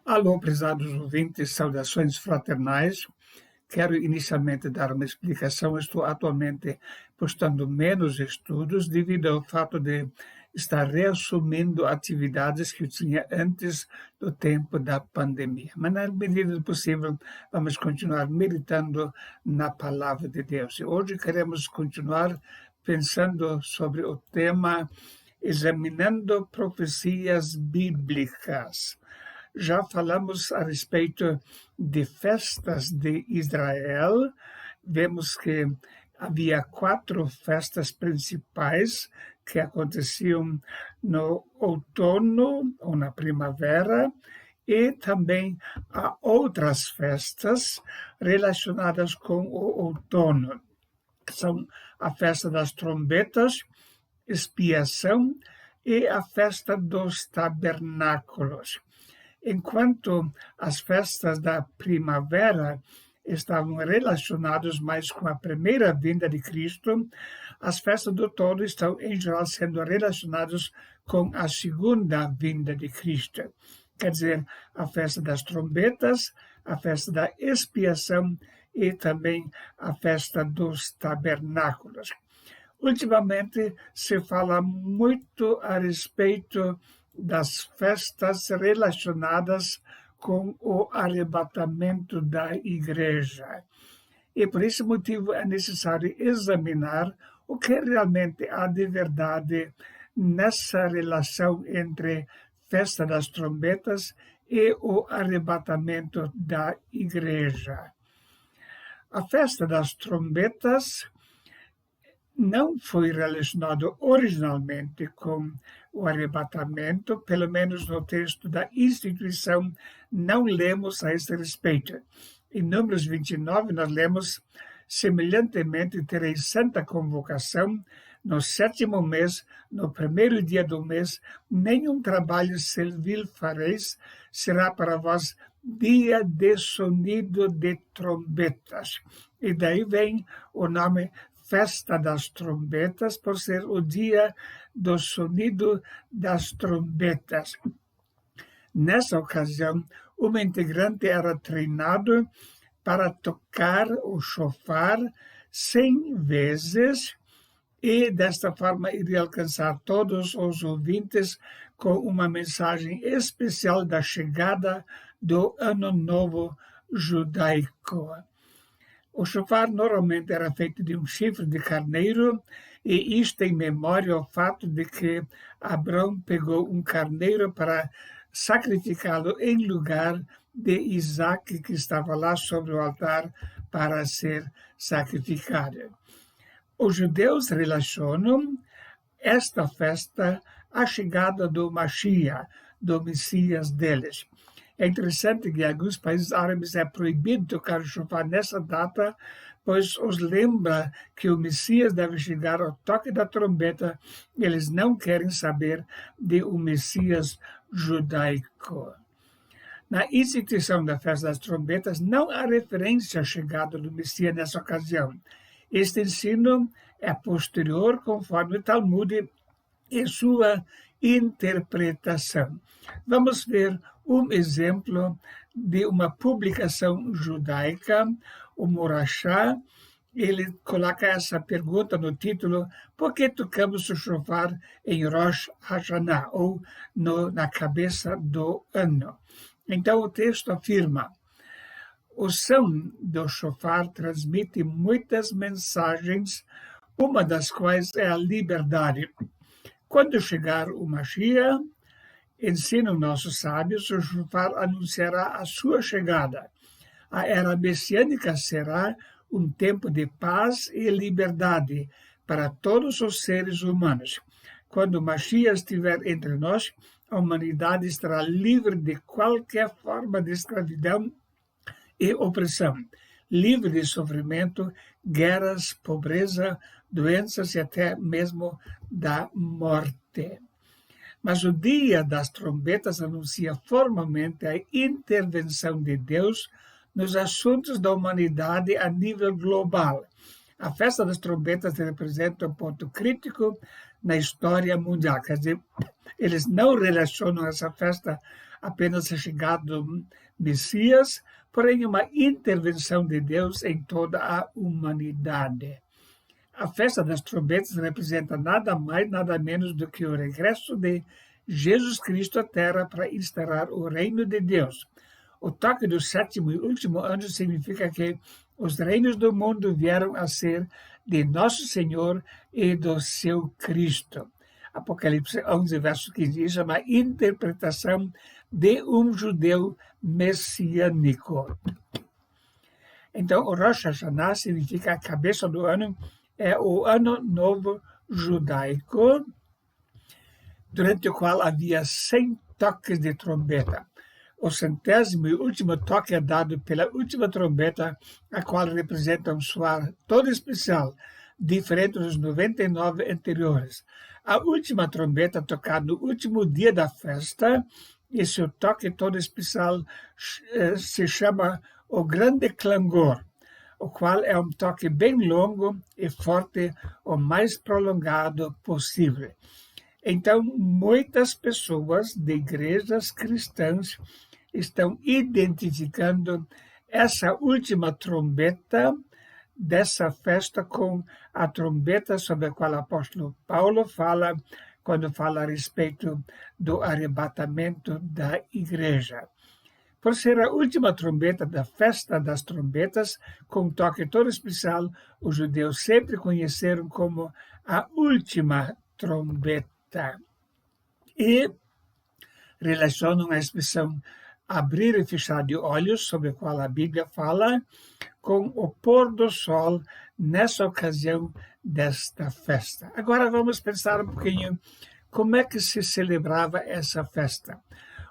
Alô, prezados ouvintes, saudações fraternais. Quero inicialmente dar uma explicação. Estou atualmente postando menos estudos devido ao fato de estar reassumindo atividades que eu tinha antes do tempo da pandemia. Mas, na medida do possível, vamos continuar meditando na Palavra de Deus. E hoje queremos continuar pensando sobre o tema examinando profecias bíblicas. Já falamos a respeito de festas de Israel. Vemos que havia 4 festas principais que aconteciam no outono ou na primavera, e também há outras festas relacionadas com o outono, que são a festa das trombetas, expiação e a festa dos tabernáculos. Enquanto as festas da primavera estavam relacionadas mais com a primeira vinda de Cristo, as festas do outono estão, em geral, sendo relacionadas com a segunda vinda de Cristo. Quer dizer, a festa das trombetas, a festa da expiação e também a festa dos tabernáculos. Ultimamente se fala muito a respeito das festas relacionadas com o arrebatamento da igreja. E por esse motivo é necessário examinar o que realmente há de verdade nessa relação entre festa das trombetas e o arrebatamento da igreja. A festa das trombetas não foi relacionado originalmente com o arrebatamento, pelo menos no texto da instituição não lemos a esse respeito. Em Números 29 nós lemos: semelhantemente tereis santa convocação no 7º mês, no 1º dia do mês, nenhum trabalho servil fareis, será para vós dia de sonido de trombetas. E daí vem o nome Festa das Trombetas, por ser o dia do sonido das trombetas. Nessa ocasião, um integrante era treinado para tocar o chofar 100 vezes e, desta forma, iria alcançar todos os ouvintes com uma mensagem especial da chegada do Ano Novo Judaico. O chofar normalmente era feito de um chifre de carneiro, e isto em memória ao fato de que Abraão pegou um carneiro para sacrificá-lo em lugar de Isaac, que estava lá sobre o altar para ser sacrificado. Os judeus relacionam esta festa à chegada do Mashiach, do Messias deles. É interessante que em alguns países árabes é proibido tocar o chofar nessa data, pois os lembra que o Messias deve chegar ao toque da trombeta. Eles não querem saber de um Messias judaico. Na instituição da festa das trombetas não há referência à chegada do Messias nessa ocasião. Este ensino é posterior, conforme o Talmud e sua interpretação. Vamos ver um exemplo de uma publicação judaica. O Morachá, ele coloca essa pergunta no título: por que tocamos o shofar em Rosh Hashanah, ou na cabeça do ano? Então o texto afirma: o som do shofar transmite muitas mensagens, uma das quais é a liberdade. Quando chegar o Mashiach, ensinam nossos sábios, o shofar anunciará a sua chegada. A era messiânica será um tempo de paz e liberdade para todos os seres humanos. Quando o Mashiach estiver entre nós, a humanidade estará livre de qualquer forma de escravidão e opressão, livre de sofrimento, guerras, pobreza, doenças e até mesmo da morte. Mas o dia das trombetas anuncia formalmente a intervenção de Deus nos assuntos da humanidade a nível global. A festa das trombetas representa um ponto crítico na história mundial. Quer dizer, eles não relacionam essa festa apenas a chegada do Messias, porém uma intervenção de Deus em toda a humanidade. A festa das trombetas representa nada mais, nada menos do que o regresso de Jesus Cristo à Terra para instaurar o reino de Deus. O toque do sétimo e último anjo significa que os reinos do mundo vieram a ser de nosso Senhor e do seu Cristo. Apocalipse 11, verso 15, isso é uma interpretação de um judeu messiânico. Então, o Rosh Hashanah significa a cabeça do ano, é o ano novo judaico, durante o qual havia 100 toques de trombeta. O 100º e último toque é dado pela última trombeta, a qual representa um soar todo especial, diferente dos 99 anteriores. A última trombeta tocada no último dia da festa, e seu toque todo especial se chama o Grande Clangor, o qual é um toque bem longo e forte, o mais prolongado possível. Então, muitas pessoas de igrejas cristãs estão identificando essa última trombeta dessa festa com a trombeta sobre a qual o apóstolo Paulo fala quando fala a respeito do arrebatamento da igreja. Por ser a última trombeta da festa das trombetas, com um toque todo especial, os judeus sempre conheceram como a última trombeta. E relacionam a expressão abrir e fechar de olhos, sobre a qual a Bíblia fala, com o pôr do sol nessa ocasião desta festa. Agora vamos pensar um pouquinho como é que se celebrava essa festa.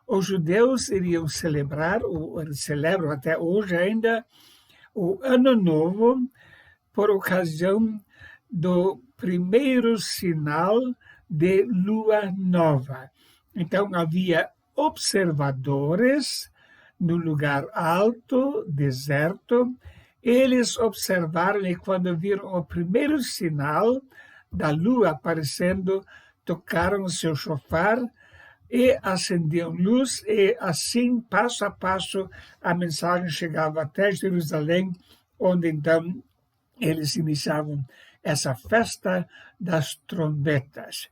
Os judeus iriam celebrar, ou celebram até hoje ainda, o Ano Novo por ocasião do primeiro sinal de lua nova. Então havia observadores no lugar alto, deserto. Eles observaram e quando viram o primeiro sinal da lua aparecendo, tocaram o seu chofar e acendiam luz, e assim, passo a passo, a mensagem chegava até Jerusalém, onde então eles iniciavam essa festa das trombetas.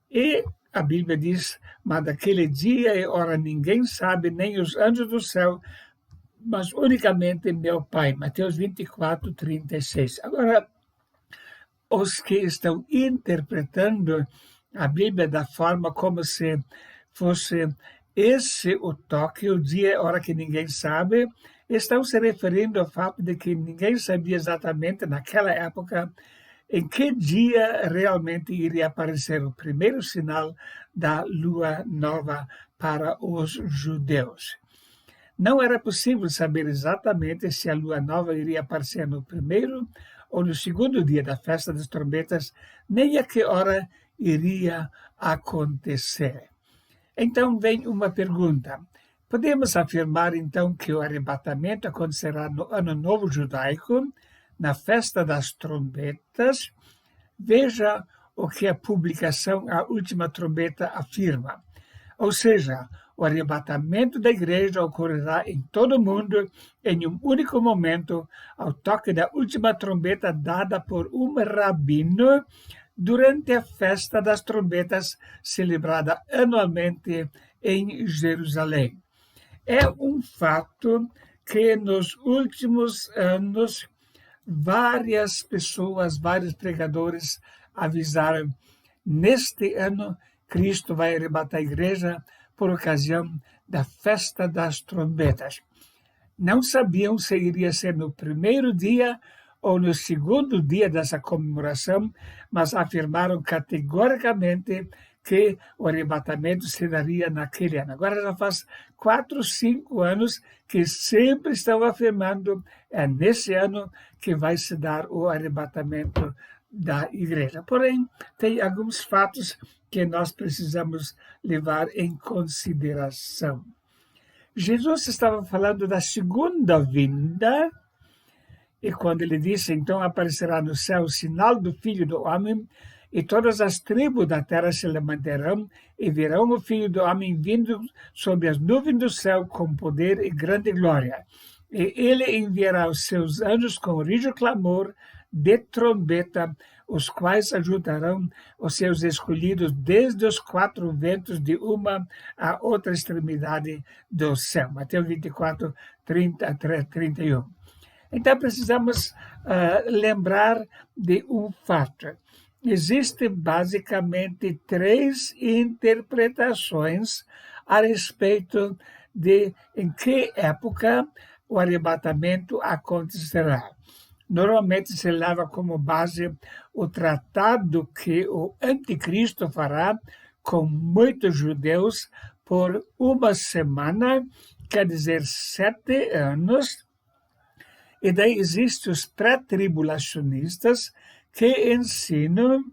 E a Bíblia diz, mas daquele dia e hora ninguém sabe, nem os anjos do céu, mas unicamente meu Pai. Mateus 24, 36. Agora, os que estão interpretando a Bíblia da forma como se fosse esse o toque, o dia e hora que ninguém sabe, estão se referindo ao fato de que ninguém sabia exatamente naquela época em que dia realmente iria aparecer o primeiro sinal da lua nova para os judeus. Não era possível saber exatamente se a lua nova iria aparecer no primeiro ou no segundo dia da festa das trombetas, nem a que hora iria acontecer. Então vem uma pergunta. Podemos afirmar então que o arrebatamento acontecerá no Ano Novo Judaico, na festa das trombetas? Veja o que a publicação A Última Trombeta afirma. Ou seja, o arrebatamento da igreja ocorrerá em todo o mundo em um único momento, ao toque da última trombeta dada por um rabino durante a festa das trombetas celebrada anualmente em Jerusalém. É um fato que nos últimos anos várias pessoas, vários pregadores avisaram: neste ano Cristo vai arrebatar a igreja por ocasião da festa das trombetas. Não sabiam se iria ser no primeiro dia ou no segundo dia dessa comemoração, mas afirmaram categoricamente que o arrebatamento se daria naquele ano. Agora já faz 4, 5 anos que sempre estão afirmando é nesse ano que vai se dar o arrebatamento da igreja. Porém, tem alguns fatos que nós precisamos levar em consideração. Jesus estava falando da segunda vinda, e quando ele disse, então aparecerá no céu o sinal do Filho do Homem, e todas as tribos da terra se levantarão e verão o Filho do Homem vindo sobre as nuvens do céu com poder e grande glória. E ele enviará os seus anjos com rígido clamor de trombeta, os quais ajudarão os seus escolhidos desde os quatro ventos de uma a outra extremidade do céu. Mateus 24, 30 a 31. Então, precisamos lembrar de um fato. Existem basicamente três interpretações a respeito de em que época o arrebatamento acontecerá. Normalmente se leva como base o tratado que o anticristo fará com muitos judeus por uma semana, quer dizer 7 anos, e daí existem os pré-tribulacionistas que ensinam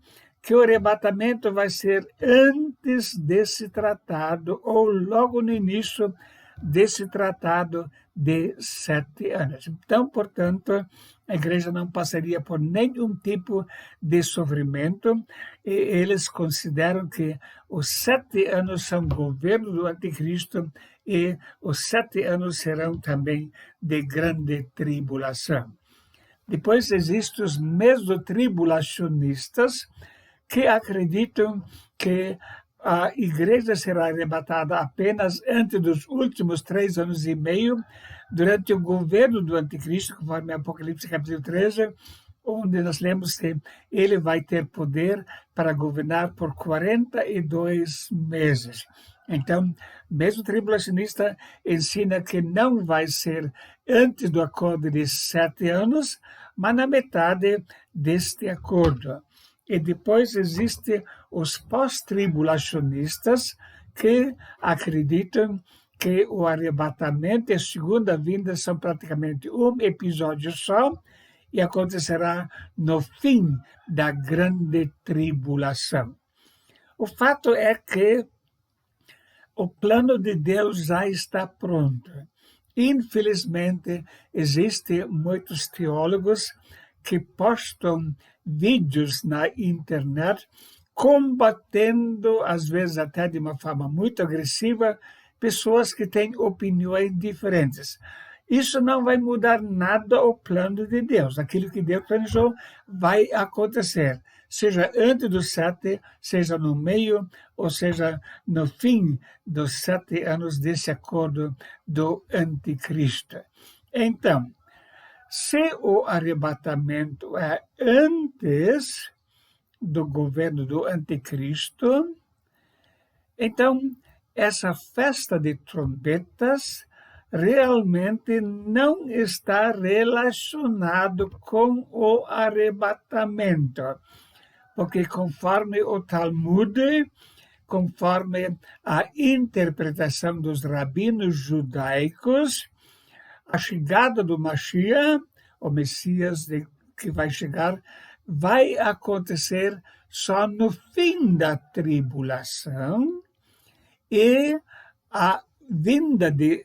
que o arrebatamento vai ser antes desse tratado ou logo no início desse tratado de 7 anos. Então, portanto, a igreja não passaria por nenhum tipo de sofrimento e eles consideram que os 7 anos são governo do anticristo e os 7 anos serão também de grande tribulação. Depois existem os mesotribulacionistas que acreditam que a igreja será arrebatada apenas antes dos últimos 3 anos e meio, durante o governo do anticristo, conforme Apocalipse capítulo 13, onde nós lemos que ele vai ter poder para governar por 42 meses. Então, mesmo o tribulacionista ensina que não vai ser antes do acordo de 7 anos, mas na metade deste acordo. E depois existem os pós-tribulacionistas que acreditam que o arrebatamento e a segunda vinda são praticamente um episódio só e acontecerá no fim da grande tribulação. O fato é que o plano de Deus já está pronto. Infelizmente, existem muitos teólogos que postam vídeos na internet combatendo, às vezes até de uma forma muito agressiva, pessoas que têm opiniões diferentes. Isso não vai mudar nada o plano de Deus. Aquilo que Deus planejou vai acontecer, seja antes dos 7, seja no meio, ou seja no fim dos 7 anos desse acordo do anticristo. Então, se o arrebatamento é antes do governo do anticristo, então essa festa de trombetas realmente não está relacionado com o arrebatamento, porque conforme o Talmud, conforme a interpretação dos rabinos judaicos, a chegada do Mashiach, o Messias que vai chegar, vai acontecer só no fim da tribulação e a vinda de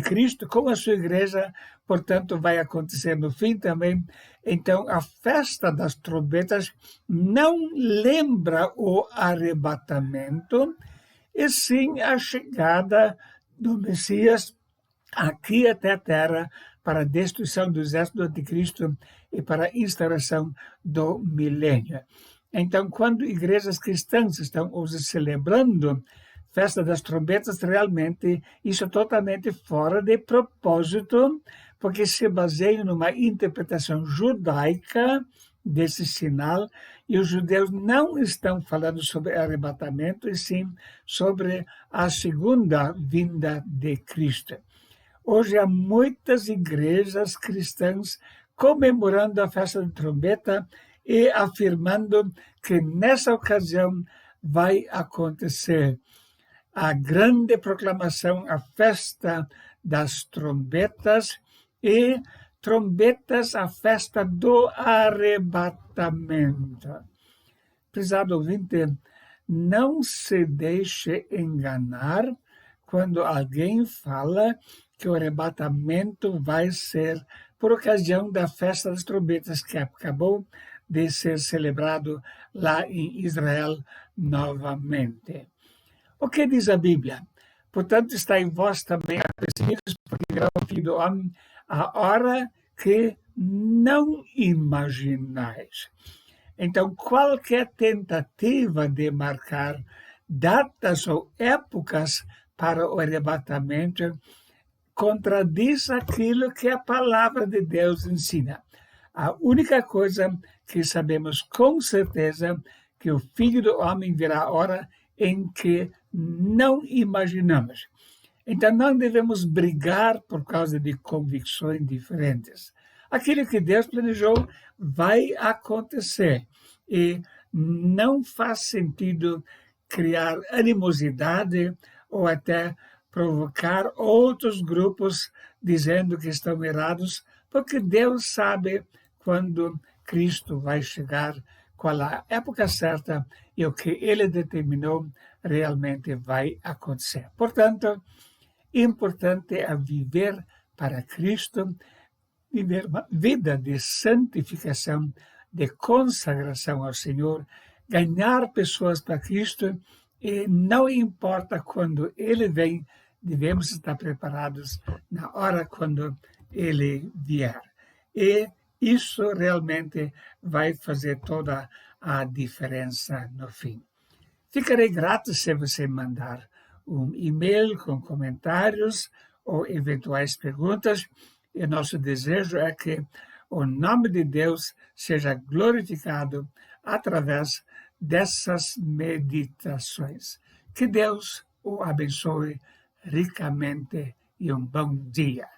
Cristo com a sua igreja, portanto, vai acontecer no fim também. Então, a festa das trombetas não lembra o arrebatamento, e sim a chegada do Messias aqui até a terra para a destruição do exército do anticristo e para a instauração do milênio. Então, quando igrejas cristãs estão hoje celebrando festa das trombetas, realmente isso é totalmente fora de propósito, porque se baseia numa interpretação judaica desse sinal, e os judeus não estão falando sobre arrebatamento, e sim sobre a segunda vinda de Cristo. Hoje há muitas igrejas cristãs comemorando a festa de trombeta e afirmando que nessa ocasião vai acontecer a grande proclamação, a festa das trombetas e trombetas, a festa do arrebatamento. Prezado ouvinte, não se deixe enganar quando alguém fala que o arrebatamento vai ser por ocasião da festa das trombetas que acabou de ser celebrado lá em Israel novamente. O que diz a Bíblia? Portanto, está em vós também acontecidos, porque virá o Filho do Homem a hora que não imaginais. Então, qualquer tentativa de marcar datas ou épocas para o arrebatamento contradiz aquilo que a palavra de Deus ensina. A única coisa que sabemos com certeza que o Filho do Homem virá a hora em que não imaginamos. Então, não devemos brigar por causa de convicções diferentes. Aquilo que Deus planejou vai acontecer. E não faz sentido criar animosidade ou até provocar outros grupos dizendo que estão errados, porque Deus sabe quando Cristo vai chegar, qual a época certa e o que Ele determinou realmente vai acontecer. Portanto, importante é viver para Cristo, viver uma vida de santificação, de consagração ao Senhor, ganhar pessoas para Cristo, e não importa quando Ele vem, devemos estar preparados na hora quando Ele vier. E isso realmente vai fazer toda a diferença no fim. Ficarei grato se você mandar um e-mail com comentários ou eventuais perguntas. E nosso desejo é que o nome de Deus seja glorificado através dessas meditações. Que Deus o abençoe ricamente e um bom dia.